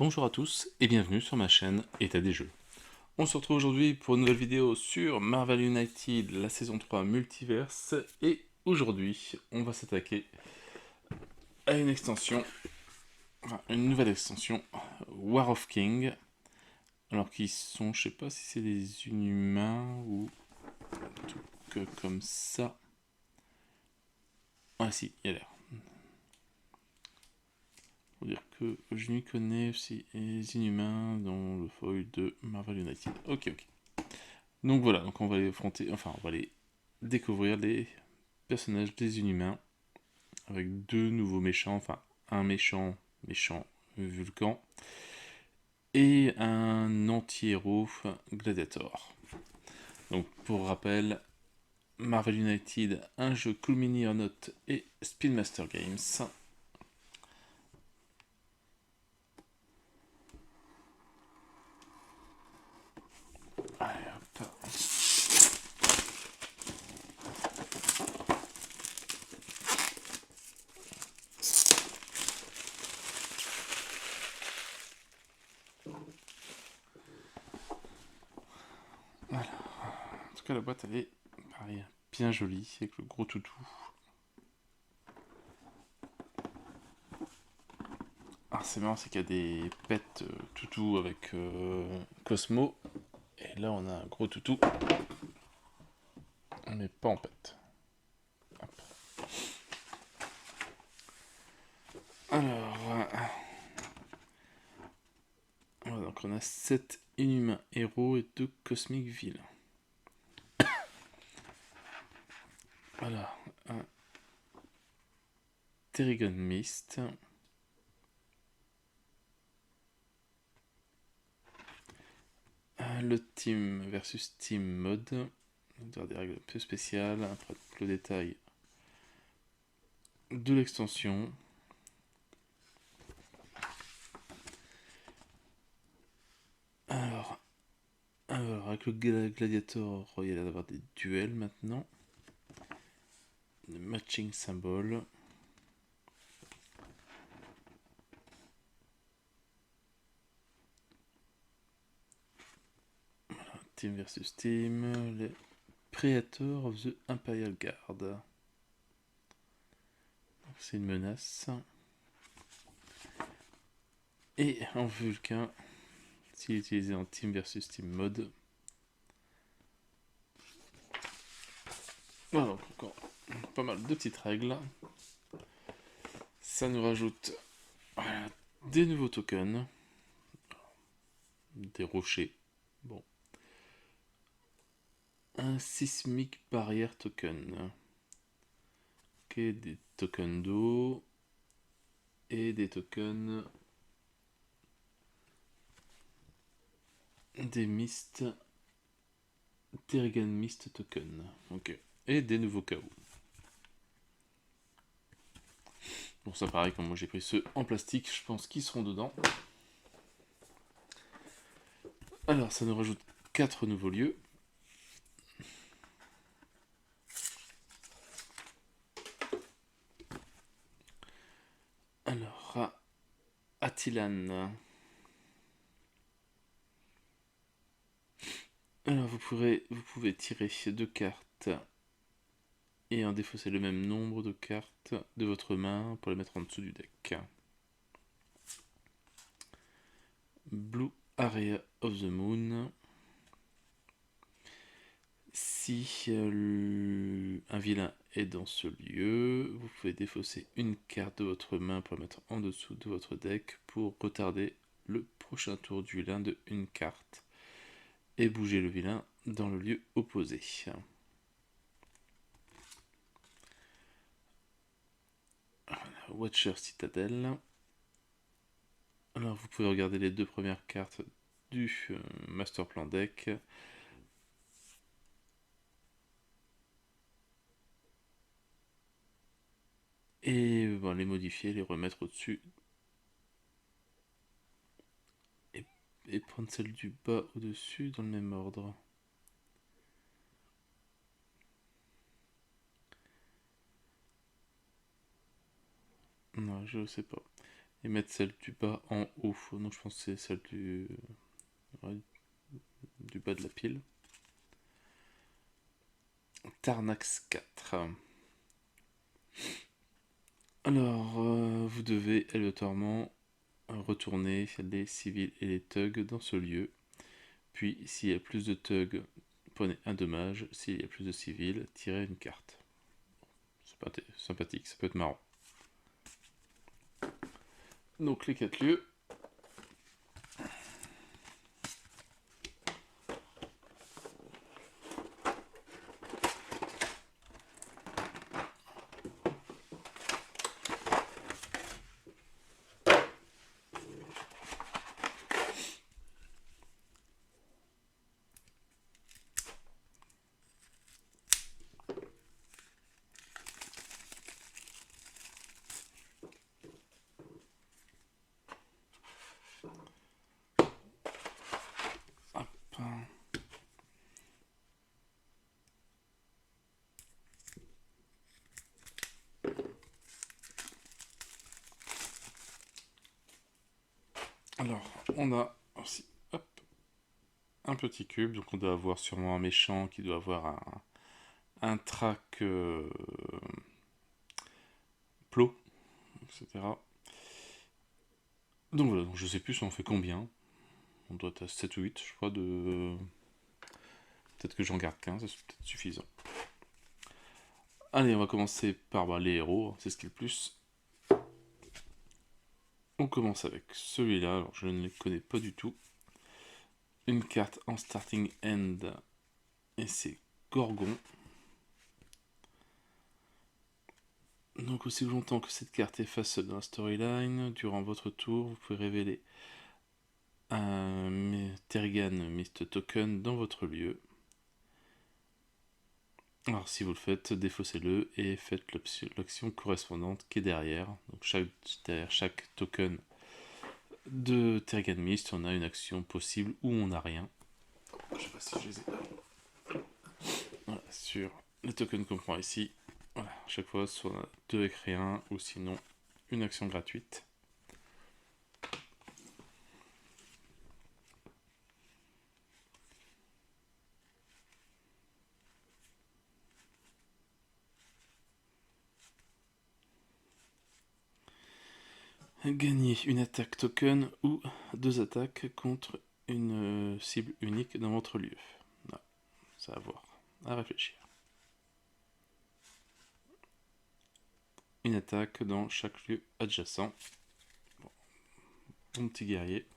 Bonjour à tous et bienvenue sur ma chaîne État des Jeux. On se retrouve aujourd'hui pour une nouvelle vidéo sur Marvel United, la saison 3 Multiverse, et aujourd'hui on va s'attaquer à une extension, une nouvelle extension, War of King. Alors qui sont, je sais pas si c'est des Inhumains ou un truc comme ça. Ah si, il y a l'air. Faut dire que je m'y connais aussi les Inhumains dans le foil de Marvel United. Ok. Donc voilà, donc on va les affronter, enfin on va les découvrir les personnages des Inhumains avec deux nouveaux méchants, enfin un méchant Vulcan et un anti-héros Gladiator. Donc pour rappel, Marvel United, un jeu Cool Mini or Not et Speedmaster Games. Allez hop. Voilà. En tout cas la boîte elle est pareil, bien jolie avec le gros toutou. Alors c'est marrant, c'est qu'il y a des pets toutou avec Cosmo. Et là on a un gros toutou. On n'est pas en pet. Hop. Alors, donc on a 7 inhumains héros et 2 cosmiques vilains. Voilà, un Terrigen Mist. Le team versus team mode. Des règles un peu spéciales. Après le détail de l'extension. Alors, avec le Gladiator, il y a l'air d'avoir des duels maintenant. Le matching symbole. Team versus team. Les Predator of the Imperial Guard. C'est une menace. Et en Vulcain, s'il est utilisé en team versus team mode. Voilà, donc encore pas mal de petites règles. Ça nous rajoute voilà, des nouveaux tokens. Des rochers. Bon. Un sismic barrière token. Ok, des tokens d'eau. Et des tokens. Des Mist. Terrigen Mist token. Ok. Et des nouveaux KO. Bon, ça pareil, comme moi j'ai pris ceux en plastique, je pense qu'ils seront dedans. Alors, ça nous rajoute 4 nouveaux lieux. Alors, Attilan. Alors, vous pouvez tirer 2 cartes et en défausser le même nombre de cartes de votre main pour les mettre en dessous du deck. Blue Area of the Moon. Si un vilain est dans ce lieu, vous pouvez défausser une carte de votre main pour la mettre en dessous de votre deck pour retarder le prochain tour du vilain de une carte et bouger le vilain dans le lieu opposé. Voilà, Watcher Citadel. Alors vous pouvez regarder les 2 premières cartes du Master Plan Deck. Et bon, les modifier, les remettre au-dessus. Et prendre celle du bas au-dessus dans le même ordre. Non, je sais pas. et mettre celle du bas en haut. Donc je pense que c'est celle ouais, du bas de la pile. Tarnax 4. Alors, vous devez aléatoirement retourner les civils et les thugs dans ce lieu. Puis, s'il y a plus de thugs, prenez un dommage. S'il y a plus de civils, tirez une carte. C'est pas sympathique, ça peut être marrant. Donc les 4 lieux. Alors, on a aussi un petit cube, donc on doit avoir sûrement un méchant qui doit avoir un track plot, etc. Donc voilà, donc je sais plus si on fait combien. On doit être à 7 ou 8, je crois, de... Peut-être que j'en garde 15, c'est peut-être suffisant. Allez, on va commencer par les héros, c'est ce qui est le plus. On commence avec celui-là, alors je ne le connais pas du tout. Une carte en starting end, et c'est Gorgon. Donc aussi longtemps que cette carte est face dans la storyline, durant votre tour, vous pouvez révéler un Terrigan Mist Token dans votre lieu. Alors si vous le faites, défaussez-le et faites l'action correspondante qui est derrière. Donc derrière chaque token de Terrigan Mist, on a une action possible ou on n'a rien. Je sais pas si je les ai. Voilà, sur les tokens qu'on prend ici, voilà, à chaque fois soit 2 avec rien ou sinon une action gratuite. Gagner une attaque token ou 2 attaques contre une cible unique dans votre lieu. Non, ça à voir, à réfléchir. Une attaque dans chaque lieu adjacent. Bon petit guerrier.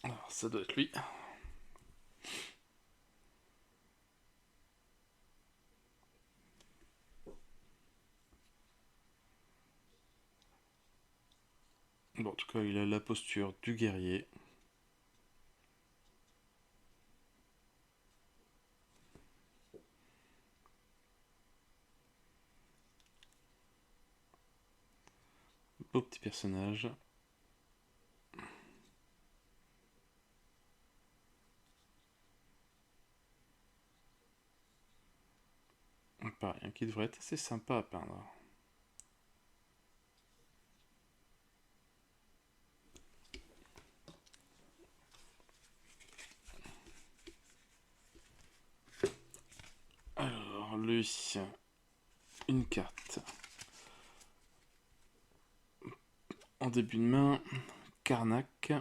Alors ça doit être lui. Bon, en tout cas, il a la posture du guerrier. Beau petit personnage. Pareil, hein, qui devrait être assez sympa à peindre. Alors, lui, une carte. En début de main, Karnak.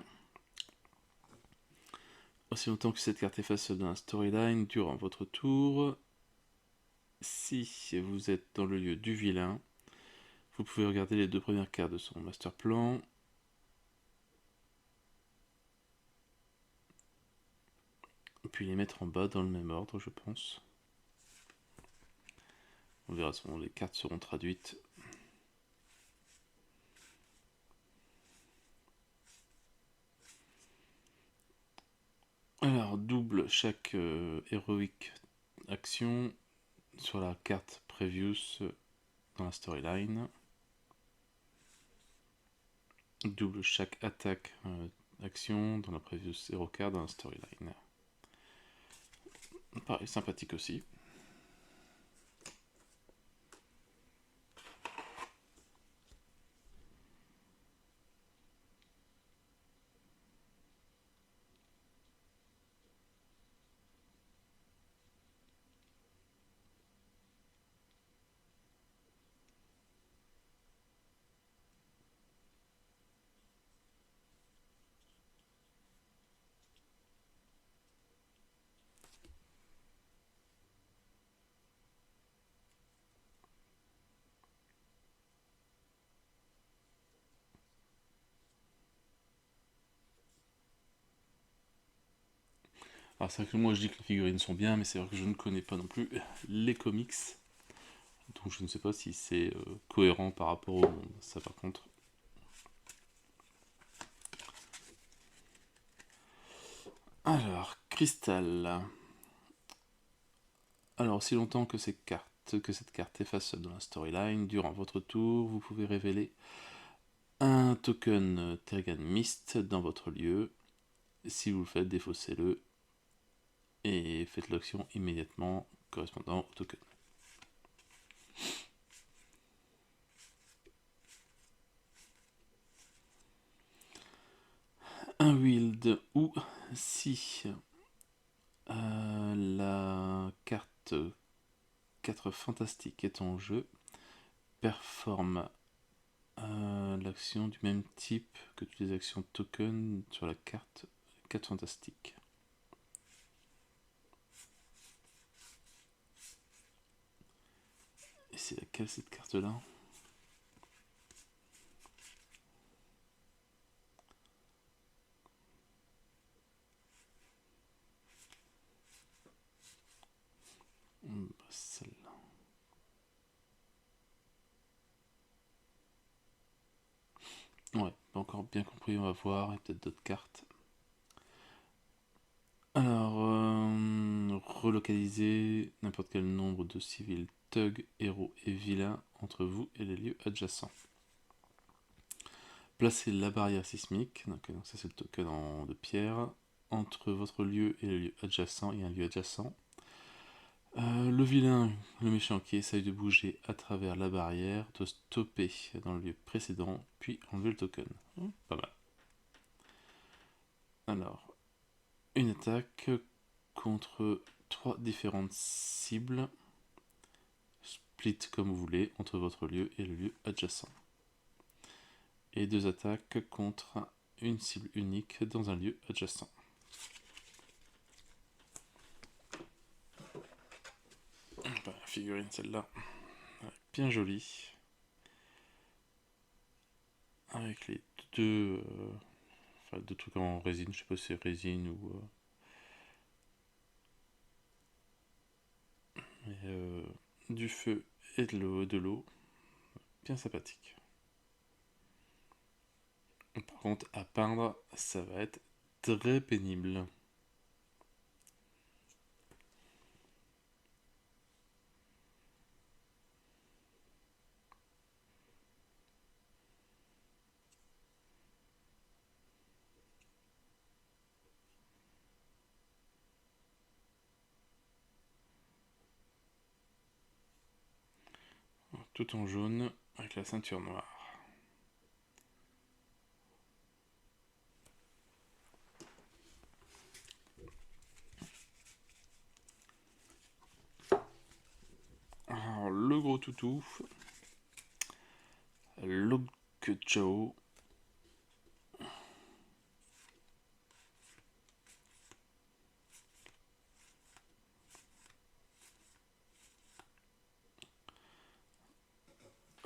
Aussi longtemps que cette carte est face dans la storyline, durant votre tour, si vous êtes dans le lieu du vilain, vous pouvez regarder les 2 premières cartes de son master plan. Puis les mettre en bas dans le même ordre, je pense. On verra si les cartes seront traduites. Alors, double chaque héroïque action sur la carte Previous dans la storyline. Double chaque attaque action dans la preview 0 card dans la storyline. Pareil, sympathique aussi. Alors c'est vrai que moi je dis que les figurines sont bien, mais c'est vrai que je ne connais pas non plus les comics. Donc je ne sais pas si c'est cohérent par rapport au monde. Ça par contre. Alors, Cristal. Alors, aussi longtemps que cette carte est face dans la storyline, durant votre tour, vous pouvez révéler un token Tergan Mist dans votre lieu. Si vous le faites, défaussez-le et faites l'action immédiatement correspondant au token. Un wild ou si la carte 4 fantastique est en jeu, performe l'action du même type que toutes les actions token sur la carte 4 fantastique. Et c'est laquelle cette carte là? Celle-là. Ouais, pas encore bien compris, on va voir, et peut-être d'autres cartes. Alors, relocaliser n'importe quel nombre de civils, thugs, héros et vilains entre vous et les lieux adjacents. Placez la barrière sismique, donc ça c'est le token de pierre, entre votre lieu et le lieu adjacent et un lieu adjacent. Le vilain, le méchant qui essaye de bouger à travers la barrière, doit stopper dans le lieu précédent, puis enlever le token. Pas mal. Alors, une attaque contre 3 différentes cibles, split comme vous voulez, entre votre lieu et le lieu adjacent. Et 2 attaques contre une cible unique dans un lieu adjacent. La figurine celle-là, bien jolie. Avec les deux trucs en résine, je sais pas si c'est résine ou... du feu et de l'eau, bien sympathique. Par contre, à peindre, ça va être très pénible. Tout en jaune, avec la ceinture noire. Alors, le gros toutou, Lockjaw.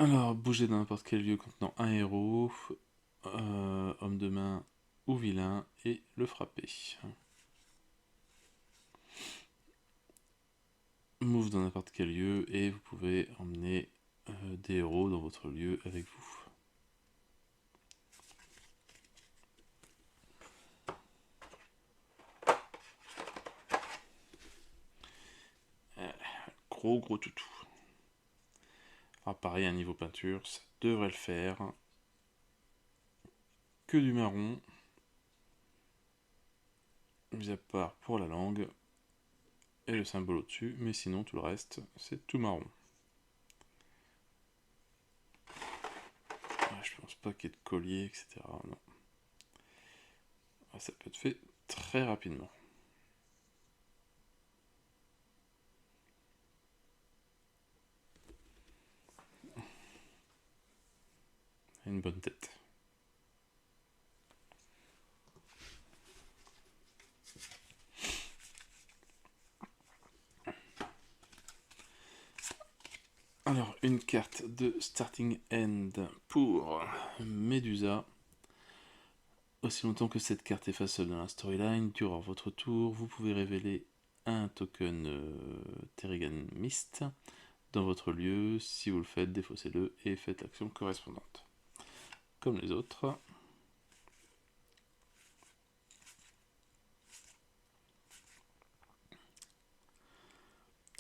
Alors, bouger dans n'importe quel lieu contenant un héros, homme de main ou vilain, et le frapper. Move dans n'importe quel lieu, et vous pouvez emmener des héros dans votre lieu avec vous. Gros toutou. Alors pareil, un niveau peinture, ça devrait le faire. Que du marron. mis à part pour la langue et le symbole au-dessus, mais sinon tout le reste c'est tout marron. Je pense pas qu'il y ait de collier, etc. Non. Ça peut être fait très rapidement. Une bonne tête. Alors, une carte de Starting End pour Medusa. Aussi longtemps que cette carte est faceable dans la storyline, durant votre tour, vous pouvez révéler un token Terrigan Mist dans votre lieu. Si vous le faites, défaussez-le et faites l'action correspondante. Comme les autres.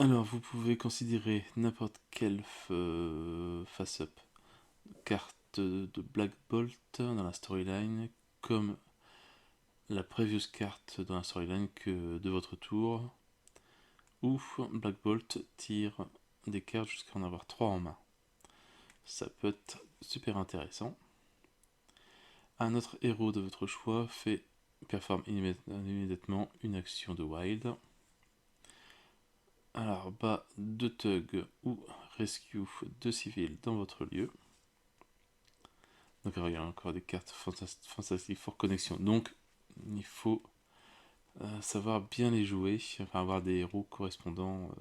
Alors, vous pouvez considérer n'importe quelle face-up carte de Black Bolt dans la storyline comme la previous carte dans la storyline que de votre tour, ou Black Bolt tire des cartes jusqu'à en avoir 3 en main. Ça peut être super intéressant. Un autre héros de votre choix performe immédiatement une action de wild. Alors, bas 2 thugs ou rescue 2 civils dans votre lieu. Donc, alors, il y a encore des cartes fantastiques for connexion. Donc, il faut savoir bien les jouer, enfin avoir des héros correspondants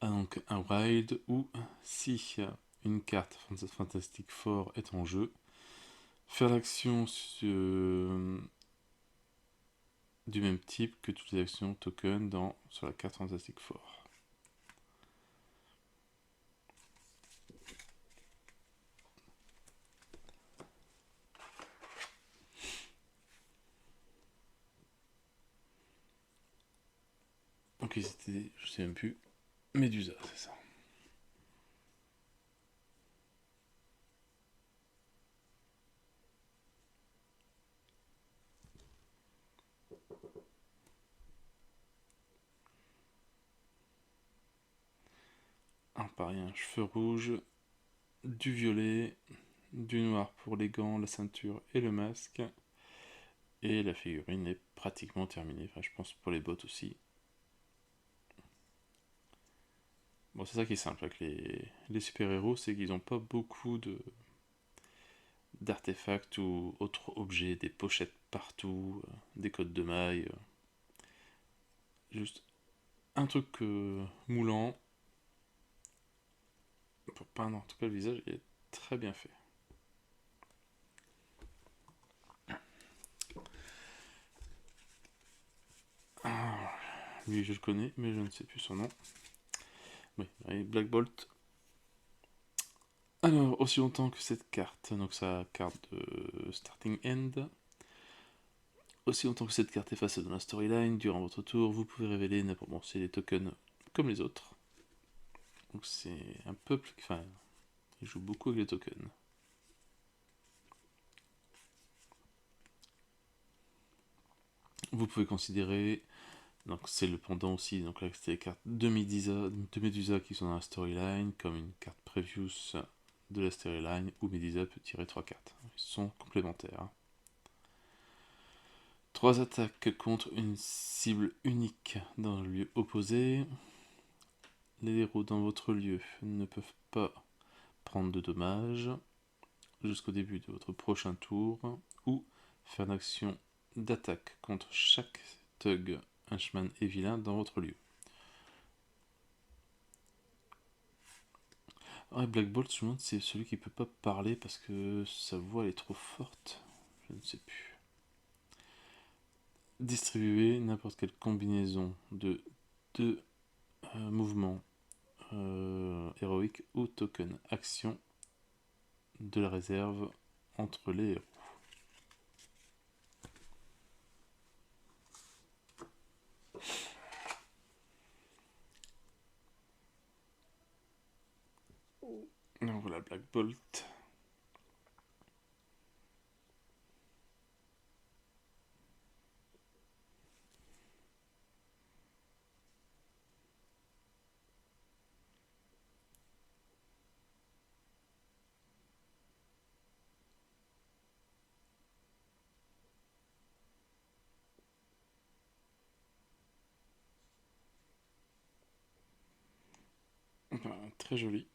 à donc un wild, ou si une carte Fantastic Four est en jeu, faire l'action du même type que toutes les actions token sur la carte Fantastic Four. Ok, c'était, je sais même plus, Medusa, c'est ça. Pareil, un cheveu rouge, du violet, du noir pour les gants, la ceinture et le masque. Et la figurine est pratiquement terminée, enfin je pense pour les bottes aussi. Bon, c'est ça qui est simple avec les super-héros, c'est qu'ils n'ont pas beaucoup d'artefacts ou autres objets, des pochettes partout, des codes de mailles. Juste un truc moulant pour peindre. En tout cas, le visage est très bien fait. Ah, lui, je le connais, mais je ne sais plus son nom. Oui, Black Bolt. Alors, aussi longtemps que cette carte, donc sa carte de Starting End, aussi longtemps que cette carte est face dans la storyline, durant votre tour, vous pouvez révéler n'importe bon, c'est des tokens comme les autres. Donc c'est un peu plus... Enfin, il joue beaucoup avec les tokens. Vous pouvez considérer... Donc c'est le pendant aussi, donc là c'est les cartes de Medusa qui sont dans la storyline, comme une carte previous de la storyline, où Medusa peut tirer 3 cartes. Ils sont complémentaires. 3 attaques contre une cible unique dans le lieu opposé. Les héros dans votre lieu ne peuvent pas prendre de dommages jusqu'au début de votre prochain tour, ou faire une action d'attaque contre chaque thug, henchman et vilain dans votre lieu. Ah, Black Bolt, je me demande si c'est celui qui peut pas parler parce que sa voix est trop forte. Je ne sais plus. Distribuer n'importe quelle combinaison de deux mouvements héroïques ou token action de la réserve entre les héros. Donc voilà, Black Bolt. Enfin, très joli.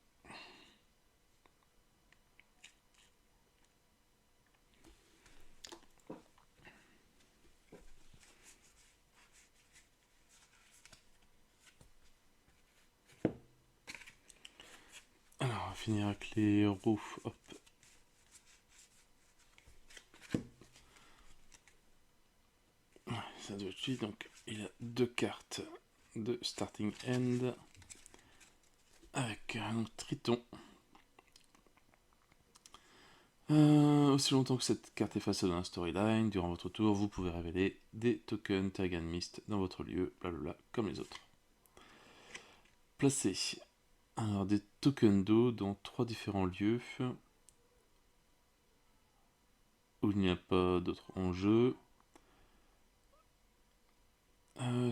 Alors, on va finir avec les héros. Hop. Ouais, ça doit être lui. Donc, il a 2 cartes de starting end avec un Triton. Aussi longtemps que cette carte est face dans la storyline, durant votre tour, vous pouvez révéler des tokens Terrigan Mist dans votre lieu, blablabla, comme les autres. Placez alors des tokens d'eau dans 3 différents lieux où il n'y a pas d'autres enjeux.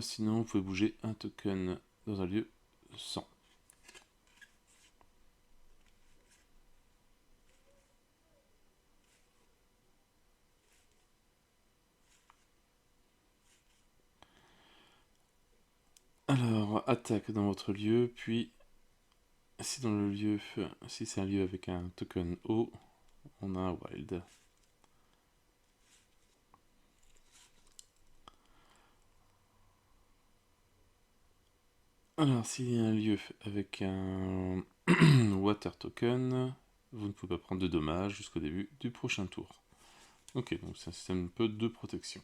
Sinon, vous pouvez bouger un token dans un lieu sans. Alors, attaque dans votre lieu, puis si dans le lieu, si c'est un lieu avec un token eau, on a un wild. Alors, s'il y a un lieu avec un water token, vous ne pouvez pas prendre de dommages jusqu'au début du prochain tour. Ok, donc c'est un système un peu de protection.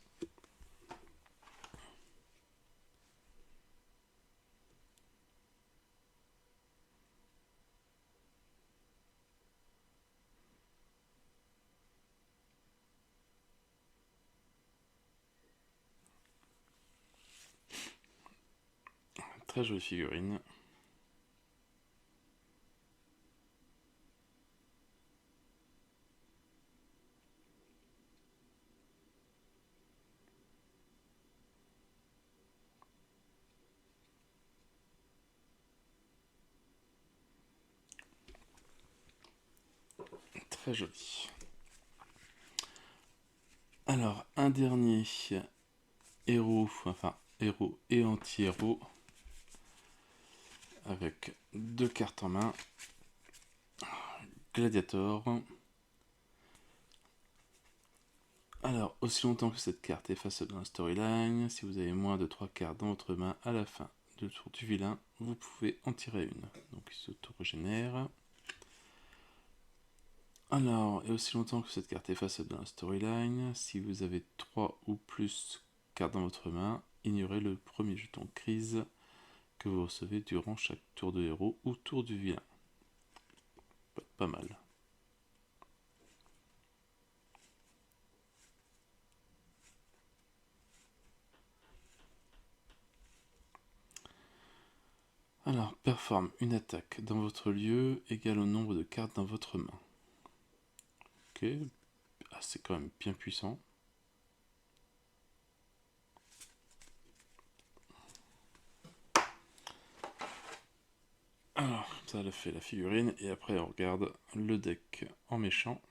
Très jolie figurine. Très joli. Alors, un dernier héros, enfin héros et anti-héros, avec 2 cartes en main. Gladiator. Alors, aussi longtemps que cette carte est face dans la storyline, si vous avez moins de 3 cartes dans votre main à la fin du tour du vilain, vous pouvez en tirer une. Donc il s'auto-régénère. Alors, et aussi longtemps que cette carte est face dans la storyline, si vous avez 3 ou plus cartes dans votre main, ignorez le premier jeton crise que vous recevez durant chaque tour de héros ou tour du vilain. Pas mal. Alors, performe une attaque dans votre lieu égale au nombre de cartes dans votre main. Ok, c'est quand même bien puissant. Alors, ça a fait la figurine, et après on regarde le deck en méchant.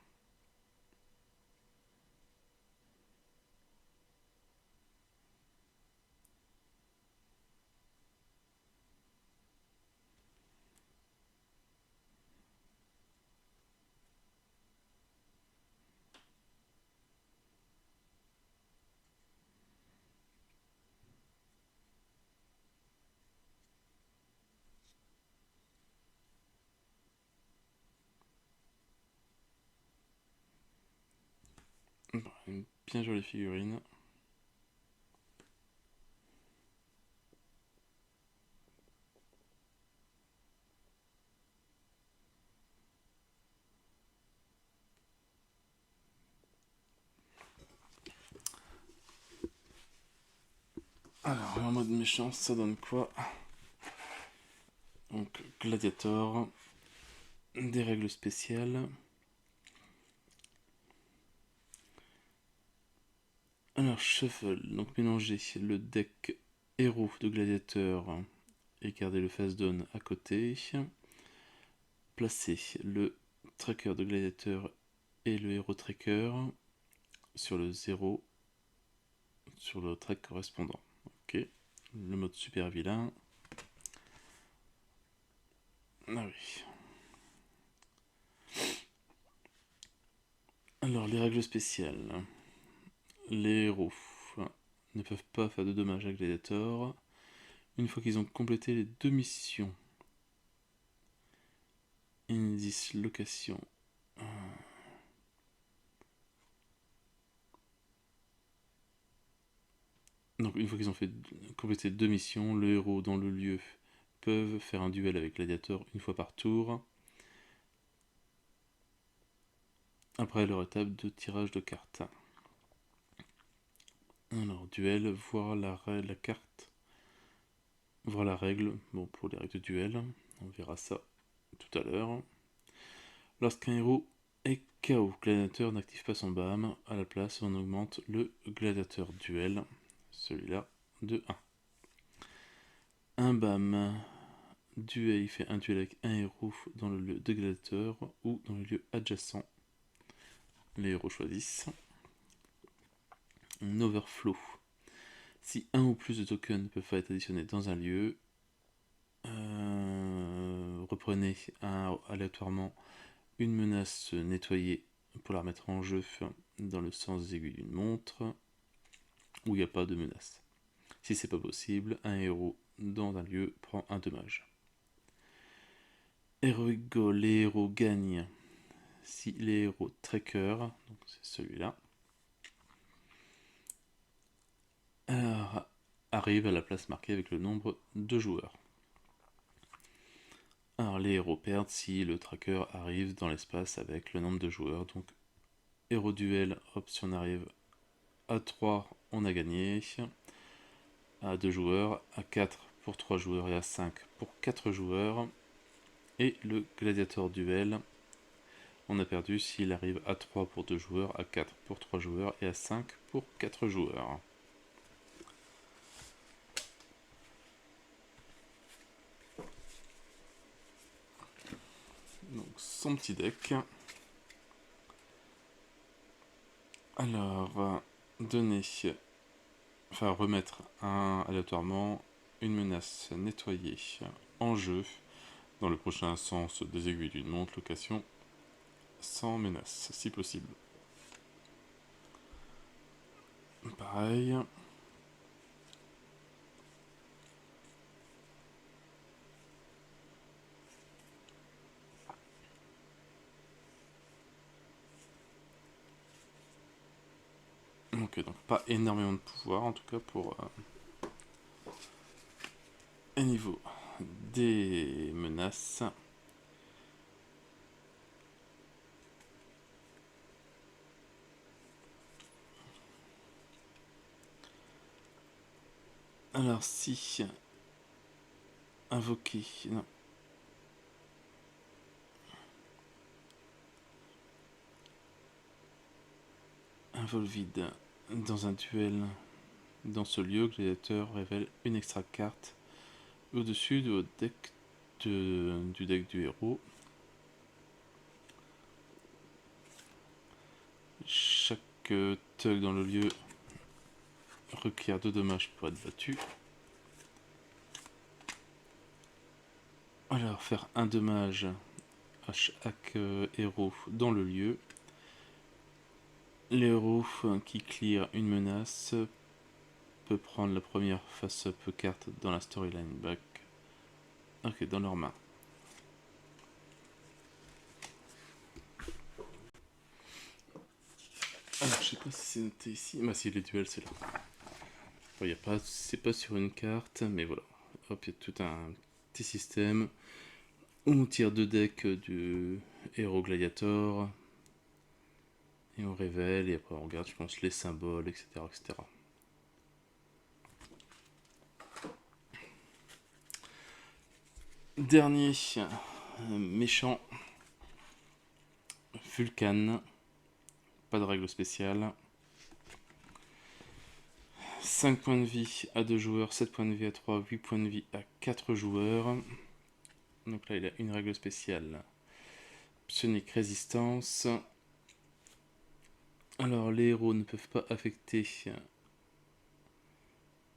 Une bien jolie figurine. Alors, en mode méchant, ça donne quoi? Donc, Gladiator, des règles spéciales. Alors, Shuffle, donc mélanger le deck héros de Gladiator et garder le face down à côté. Placer le tracker de Gladiator et le héros tracker sur le 0 sur le track correspondant. Ok, le mode super vilain. Ah oui. Alors, les règles spéciales. Les héros ne peuvent pas faire de dommages à Gladiator une fois qu'ils ont complété les 2 missions. Une dislocation. Donc une fois qu'ils ont complété 2 missions, le héros dans le lieu peuvent faire un duel avec Gladiator une fois par tour. Après leur étape de tirage de cartes. Alors, duel, voir la carte, voir la règle, bon pour les règles de duel, on verra ça tout à l'heure. Lorsqu'un héros est KO, Gladiator n'active pas son BAM, à la place on augmente le Gladiator duel, celui-là, de 1. Un BAM, duel, il fait un duel avec un héros dans le lieu de Gladiator ou dans le lieu adjacent. Les héros choisissent. Un overflow. Si un ou plus de tokens ne peuvent pas être additionnés dans un lieu, reprenez aléatoirement une menace nettoyée pour la remettre en jeu dans le sens des aiguilles d'une montre où il n'y a pas de menace. Si c'est pas possible, un héros dans un lieu prend un dommage. Heroic Goal, les héros gagnent si les héros tracker, donc c'est celui-là, arrivent à la place marquée avec le nombre de joueurs. Alors les héros perdent si le tracker arrive dans l'espace avec le nombre de joueurs. Donc héros duel, hop, si on arrive à 3, on a gagné. À 2 joueurs, à 4 pour 3 joueurs et à 5 pour 4 joueurs. Et le gladiator duel, on a perdu s'il arrive à 3 pour 2 joueurs, à 4 pour 3 joueurs et à 5 pour 4 joueurs. Donc son petit deck. Alors, donner, enfin remettre aléatoirement une menace nettoyée en jeu dans le prochain sens des aiguilles d'une montre, location sans menace, si possible. Pareil. Ok, donc pas énormément de pouvoir en tout cas pour un niveau des menaces. Alors si invoquer, non. Un vol vide dans un duel dans ce lieu, le gladiateur révèle une extra carte au-dessus du deck du héros. Chaque tug dans le lieu requiert 2 dommages pour être battu. Alors faire un dommage à chaque héros dans le lieu. Les héros qui clear une menace peut prendre la première face-up carte dans la storyline back. Ok, dans leurs mains. Alors, je sais pas si c'est noté ici. Bah, si, les duels, c'est là. Bon, c'est pas sur une carte, mais voilà. Hop, il y a tout un petit système où on tire 2 decks du héros gladiator et on révèle et après on regarde, je pense, les symboles, etc. etc. Dernier méchant, Vulcan. Pas de règle spéciale. 5 points de vie à 2 joueurs, 7 points de vie à 3, 8 points de vie à 4 joueurs. Donc là, il a une règle spéciale. Psionic résistance. Alors, les héros ne peuvent pas affecter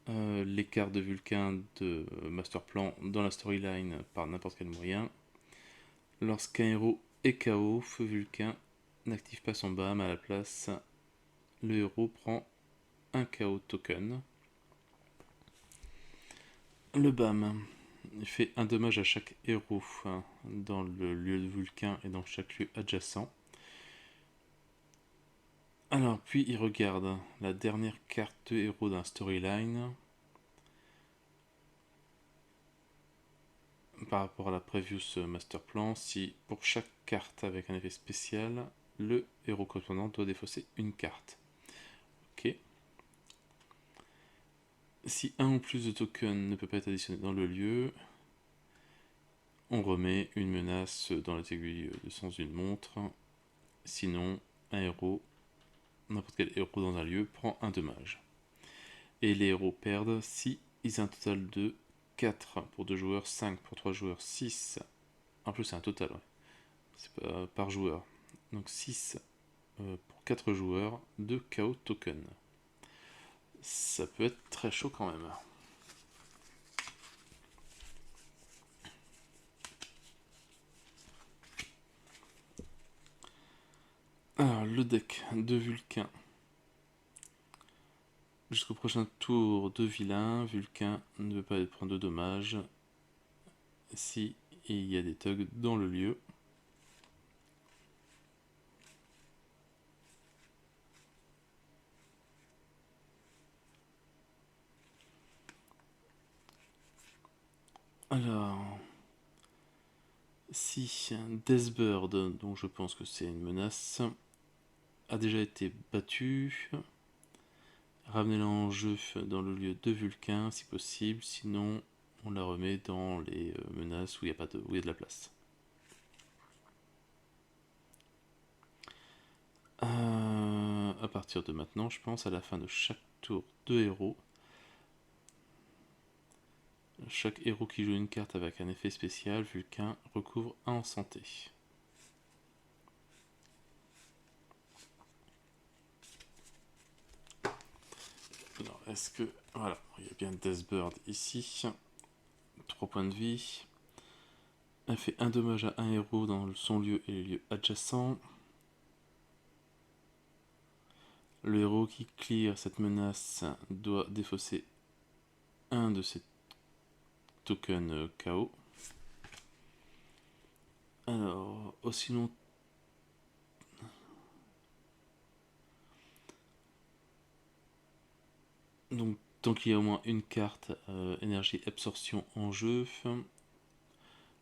les cartes de Vulcain de Masterplan dans la storyline par n'importe quel moyen. Lorsqu'un héros est KO, Feu Vulcain n'active pas son BAM. À la place, le héros prend un KO token. Le BAM fait un dommage à chaque héros dans le lieu de Vulcain et dans chaque lieu adjacent. Alors, puis il regarde la dernière carte de héros d'un storyline par rapport à la previous master plan. Si pour chaque carte avec un effet spécial, le héros correspondant doit défausser une carte. Ok. Si un ou plus de tokens ne peut pas être additionné dans le lieu, on remet une menace dans les aiguilles de sens d'une montre. Sinon, un héros, n'importe quel héros dans un lieu, prend un dommage. Et les héros perdent si ils ont un total de 4 pour 2 joueurs, 5 pour 3 joueurs, 6. En plus, c'est un total, ouais. C'est pas par joueur. Donc 6 pour 4 joueurs, 2 KO tokens. Ça peut être très chaud quand même. Alors, le deck de Vulcain. Jusqu'au prochain tour de vilain, Vulcain ne veut pas prendre de dommages si il y a des thugs dans le lieu. Alors, si Deathbird, dont je pense que c'est une menace, a déjà été battu, ramenez-la en jeu dans le lieu de Vulcain si possible, sinon on la remet dans les menaces où il y a de la place. À partir de maintenant, je pense, à la fin de chaque tour de héros, chaque héros qui joue une carte avec un effet spécial, Vulcain recouvre 1 en santé. Alors, est-ce que... Voilà, il y a bien Deathbird ici. 3 points de vie. Elle fait un dommage à un héros dans son lieu et les lieux adjacents. Le héros qui clear cette menace doit défausser un de ses tokens KO. Alors, sinon... Donc, tant qu'il y a au moins une carte énergie absorption en jeu,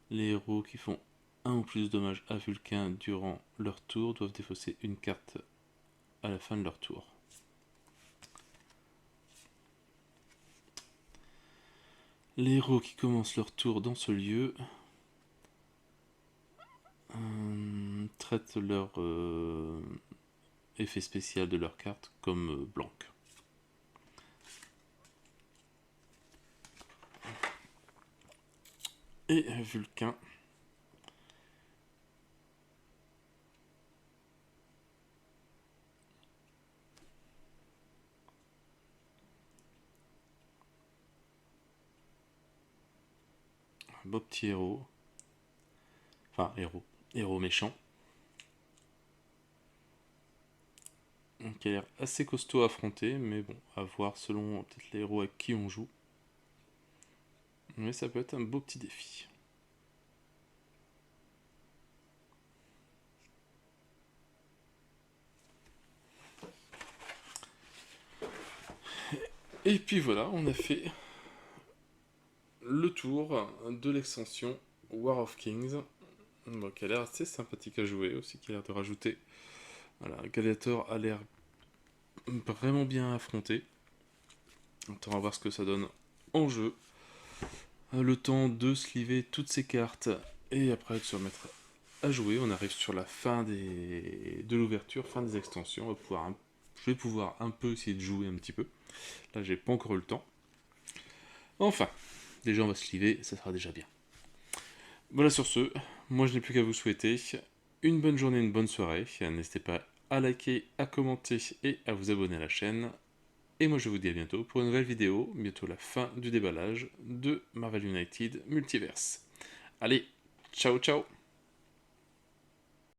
les héros qui font un ou plus de dommages à Vulcain durant leur tour doivent défausser une carte à la fin de leur tour. Les héros qui commencent leur tour dans ce lieu traitent leur effet spécial de leur carte comme blanc. Et Vulcain un beau petit héros, enfin héros méchant, qui a l'air assez costaud à affronter, mais bon, à voir selon peut-être les héros avec qui on joue. Mais ça peut être un beau petit défi. Et puis voilà, on a fait le tour de l'extension War of Kings, donc qui a l'air assez sympathique à jouer aussi, qui a l'air de rajouter. Voilà, Gladiator a l'air vraiment bien affronté. On va voir ce que ça donne en jeu. Le temps de sliver toutes ces cartes et après de se remettre à jouer. On arrive sur la fin de l'ouverture, fin des extensions. Je vais pouvoir un peu essayer de jouer un petit peu. Là, j'ai pas encore eu le temps. Enfin, déjà on va sliver, ça sera déjà bien. Voilà, sur ce, moi je n'ai plus qu'à vous souhaiter une bonne journée, une bonne soirée. N'hésitez pas à liker, à commenter et à vous abonner à la chaîne. Et moi je vous dis à bientôt pour une nouvelle vidéo, bientôt la fin du déballage de Marvel United Multiverse. Allez, ciao ciao!